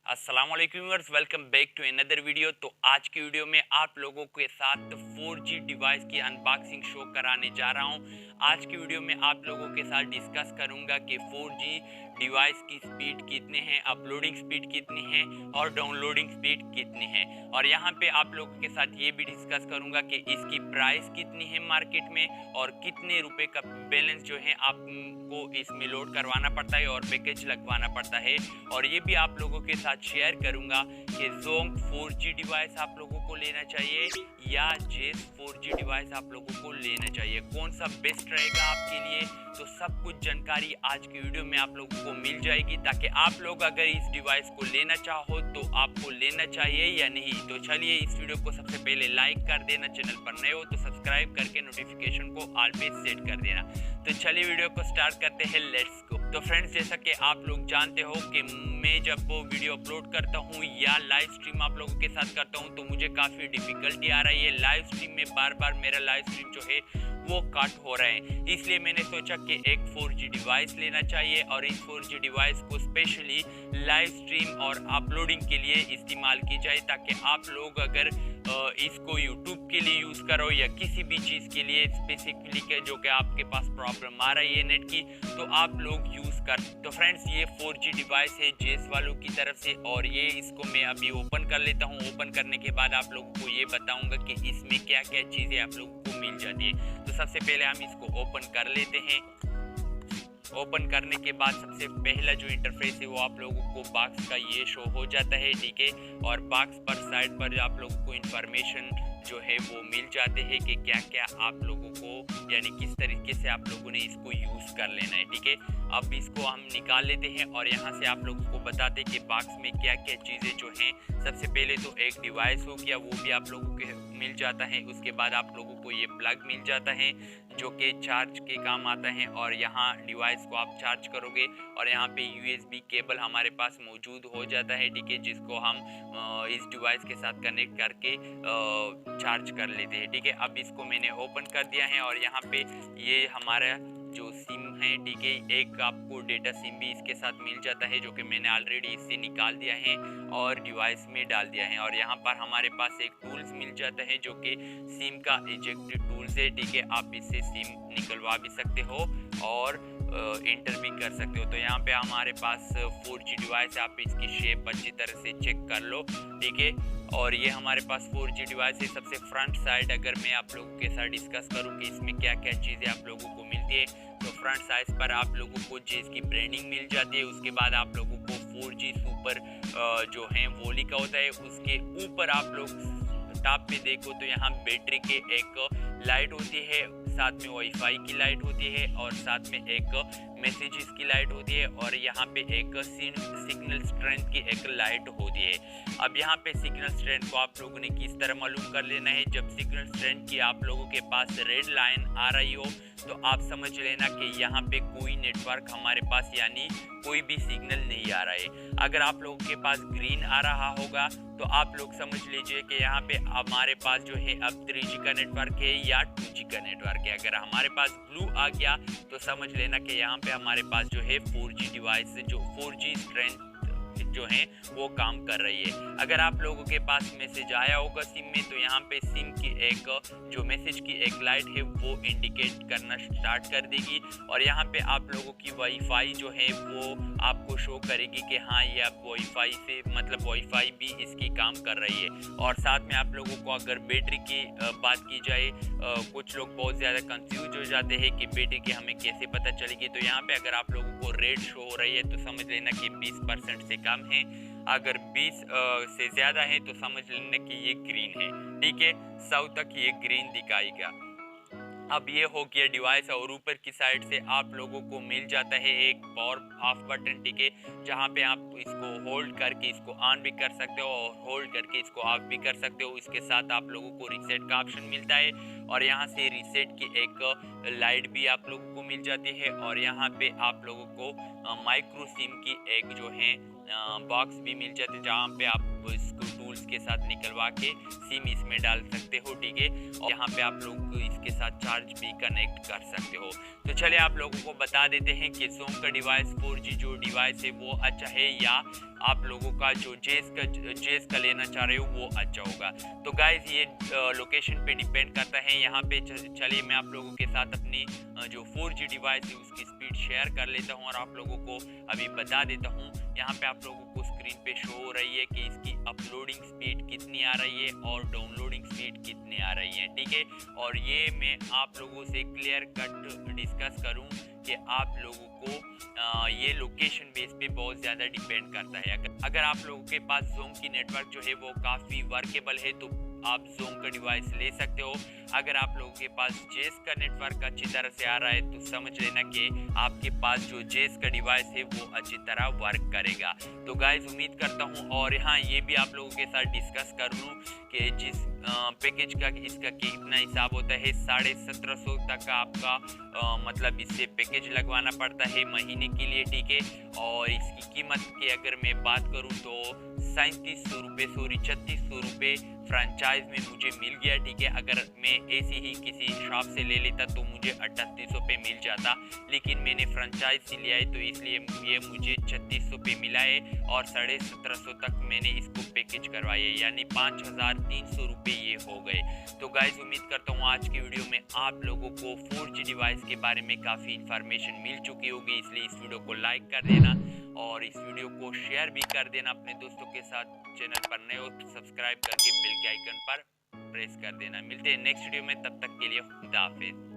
अस्सलाम वालेकुम viewers, welcome back to another video. तो आज की वीडियो में आप लोगों के साथ 4G डिवाइस की अनबॉक्सिंग शो कराने जा रहा हूं। आज की वीडियो में आप लोगों के साथ डिस्कस करूंगा कि 4G डिवाइस की स्पीड कितनी है, अपलोडिंग स्पीड कितनी है और डाउनलोडिंग स्पीड कितनी है। और यहाँ पे आप लोगों के साथ ये भी डिस्कस करूंगा कि इसकी प्राइस कितनी है मार्केट में और कितने रुपए का बैलेंस जो है आपको इसमें लोड करवाना पड़ता है और पैकेज लगवाना पड़ता है। और ये भी आप लोगों के साथ शेयर करूंगा कि जोंग 4G डिवाइस आप लोगों को लेना चाहिए या जेस 4G डिवाइस आप लोगों को लेना चाहिए, कौन सा बेस्ट रहेगा आपके लिए। तो सब कुछ जानकारी आज की वीडियो में आप लोगों को मिल जाएगी, ताकि आप लोग अगर इस डिवाइस को लेना चाहो तो आपको लेना चाहिए या नहीं। तो चलिए इस वीडियो को सबसे पहले लाइक कर देना, चैनल पर नए हो तो सब्सक्राइब करके नोटिफिकेशन को ऑल पे सेट कर देना। तो चलिए वीडियो को स्टार्ट करते हैं, लेट्स गो। तो फ्रेंड्स, जैसा कि आप लोग जानते हो कि मैं जब वो वीडियो अपलोड करता हूँ या लाइव स्ट्रीम आप लोगों के साथ करता हूँ तो मुझे काफ़ी डिफिकल्टी आ रही है। लाइव स्ट्रीम में बार बार मेरा लाइव स्ट्रीम जो है वो कट हो रहा है, इसलिए मैंने सोचा कि एक 4G डिवाइस लेना चाहिए और इस 4G डिवाइस को स्पेशली लाइव स्ट्रीम और अपलोडिंग के लिए इस्तेमाल की जाए, ताकि आप लोग अगर इसको यूट्यूब के लिए यूज़ करो या किसी भी चीज़ के लिए स्पेसिफिकली के जो कि आपके पास प्रॉब्लम आ रही है नेट की, तो आप लोग यूज़ कर। तो फ्रेंड्स, ये 4G डिवाइस है जेस वालों की तरफ से और ये इसको मैं अभी ओपन कर लेता हूँ। ओपन करने के बाद आप लोगों को ये बताऊँगा कि इसमें क्या क्या चीज़ें आप लोगों को मिल जाती है। तो सबसे पहले हम इसको ओपन कर लेते हैं। ओपन करने के बाद सबसे पहला जो इंटरफेस है वो आप लोगों को बॉक्स का ये शो हो जाता है, ठीक है। और बॉक्स पर साइड पर आप लोगों को इंफॉर्मेशन जो है वो मिल जाते हैं कि क्या क्या आप लोगों को यानी किस तरीके से आप लोगों ने इसको यूज़ कर लेना है, ठीक है। अब इसको हम निकाल लेते हैं और यहाँ से आप लोगों को बताते हैं कि बॉक्स में क्या क्या चीज़ें जो हैं। सबसे पहले तो एक डिवाइस हो गया, वो भी आप लोगों के मिल जाता है। उसके बाद आप लोगों को ये प्लग मिल जाता है जो कि चार्ज के काम आता है और यहाँ डिवाइस को आप चार्ज करोगे और यहाँ पे USB केबल हमारे पास मौजूद हो जाता है, ठीक है, जिसको हम इस डिवाइस के साथ कनेक्ट करके चार्ज कर लेते हैं, ठीक है। अब इसको मैंने ओपन कर दिया है और यहाँ पे ये हमारा जो सिम है, ठीक है, एक आपको डेटा सिम भी इसके साथ मिल जाता है जो कि मैंने ऑलरेडी इससे निकाल दिया है और डिवाइस में डाल दिया है। और यहाँ पर हमारे पास एक टूल्स मिल जाता है जो कि सिम का इजेक्ट टूल्स है, ठीक है। आप इससे सिम निकलवा भी सकते हो और इंटर भी कर सकते हो। तो यहाँ पे हमारे पास 4G डिवाइस है, आप इसकी शेप अच्छी तरह से चेक कर लो, ठीक है। और ये हमारे पास 4G डिवाइस है। सबसे फ्रंट साइड अगर मैं आप लोगों के साथ डिस्कस करूँ कि इसमें क्या क्या चीज़ें आप लोगों को मिलती है, तो फ्रंट साइड पर आप लोगों को जेस की ब्रांडिंग मिल जाती है। उसके बाद आप लोगों को 4G सुपर जो है वो लिखा होता है। उसके ऊपर आप लोग टॉप पे देखो तो यहाँ बैटरी के एक लाइट होती है, साथ में वाईफाई की लाइट होती है और साथ में एक मैसेजेस की लाइट होती है और यहाँ पे एक सिग्नल स्ट्रेंथ की एक लाइट होती है। अब यहाँ पे सिग्नल स्ट्रेंथ को आप लोगों ने किस तरह मालूम कर लेना है। जब सिग्नल स्ट्रेंथ की आप लोगों के पास रेड लाइन आ रही हो तो आप समझ लेना कि यहाँ पे कोई नेटवर्क हमारे पास यानी कोई भी सिग्नल नहीं आ रहा है। अगर आप लोगों के पास ग्रीन आ रहा होगा तो आप लोग समझ लीजिए कि यहाँ पे हमारे पास जो है अब 3G का नेटवर्क है या 2G का नेटवर्क है। अगर हमारे पास ब्लू आ गया तो समझ लेना कि यहाँ पे हमारे पास जो है 4G डिवाइस जो 4G स्ट्रेंथ जो है वो काम कर रही है। अगर आप लोगों के पास मैसेज आया होगा सिम में तो यहाँ पे सिम की एक जो मैसेज की एक लाइट है वो इंडिकेट करना स्टार्ट कर देगी और यहाँ पे आप लोगों की वाईफाई जो है वो आपको शो करेगी कि हाँ ये आप वाईफाई से मतलब वाईफाई भी इसकी काम कर रही है। और साथ में आप लोगों को अगर बैटरी की बात की जाए, कुछ लोग बहुत ज़्यादा कंफ्यूज हो जाते हैं कि बैटरी की हमें कैसे पता चलेगी। तो यहाँ पे अगर आप लोगों को रेड शो हो रही है तो समझ लेना कि 20% से कम है। अगर 20 से ज़्यादा है तो समझ लेना कि ये ग्रीन है, ठीक है। 100 तक ये ग्रीन दिखाएगा। अब ये हो गया डिवाइस और ऊपर की साइड से आप लोगों को मिल जाता है एक पावर ऑफ बटन, ठीक है, जहाँ पे आप इसको होल्ड करके इसको ऑन भी कर सकते हो और होल्ड करके इसको ऑफ भी कर सकते हो। इसके साथ आप लोगों को रीसेट का ऑप्शन मिलता है और यहाँ से रीसेट की एक लाइट भी आप लोगों को मिल जाती है और यहाँ पे आप लोगों को माइक्रो सिम की एक जो है बॉक्स भी मिल जाती है, जहाँ पे आप इसको टूल्स इसके साथ निकलवा के सिम इसमें डाल सकते हो, ठीक है। और यहाँ पे आप लोग इसके साथ चार्ज भी कनेक्ट कर सकते हो। तो चलिए आप लोगों को बता देते हैं कि जोम का डिवाइस 4G जो डिवाइस है वो अच्छा है या आप लोगों का जो जेस का लेना चाह रहे हो वो अच्छा होगा। तो गाइज ये लोकेशन पे डिपेंड करता है। यहाँ पे चलिए मैं आप लोगों के साथ अपनी जो 4G डिवाइस है उसकी स्पीड शेयर कर लेता हूँ और आप लोगों को अभी बता देता हूँ। यहाँ पे आप लोगों को स्क्रीन पे शो हो रही है कि इसकी अपलोडिंग स्पीड कितनी आ रही है और डाउनलोडिंग स्पीड कितनी आ रही है, ठीक है। और ये मैं आप लोगों से क्लियर कट डिस्कस करूं कि आप लोगों को ये लोकेशन बेस पे बहुत ज़्यादा डिपेंड करता है। अगर आप लोगों के पास जोम की नेटवर्क जो है वो काफ़ी वर्केबल है तो आप जोम का डिवाइस ले सकते हो। अगर आप लोगों के पास जेस का नेटवर्क अच्छी तरह से आ रहा है तो समझ लेना कि आपके पास जो जेस का डिवाइस है वो अच्छी तरह वर्क करेगा। तो गाइज उम्मीद करता हूँ और हाँ ये भी आप लोगों के साथ डिस्कस कर लूँ कि जिस पैकेज का इसका कितना हिसाब होता है। 1750 तक का आपका मतलब इससे पैकेज लगवाना पड़ता है महीने के लिए, ठीक है। और इसकी कीमत की अगर मैं बात करूँ तो 3700 रुपये 3600 रुपये फ्रेंचाइज में मुझे मिल गया, ठीक है। अगर मैं ऐसी ही किसी शॉप से ले लेता तो मुझे 3800 पे मिल जाता, लेकिन मैंने फ्रेंचाइज से लिया है तो इसलिए ये मुझे 3600 पे मिला है और 1750 तक मैंने इसको पैकेज करवाया है, यानी 5300 रुपये ये हो गए। तो गाइज उम्मीद करता हूँ आज की वीडियो में आप लोगों को 4G डिवाइस के बारे में काफ़ी इन्फॉर्मेशन मिल चुकी होगी, इसलिए इस वीडियो को लाइक कर देना और इस वीडियो को शेयर भी कर देना अपने दोस्तों के साथ। चैनल पर नए हो तो सब्सक्राइब करके बेल के आइकन पर प्रेस कर देना। मिलते हैं नेक्स्ट वीडियो में, तब तक के लिए खुदा हाफिज।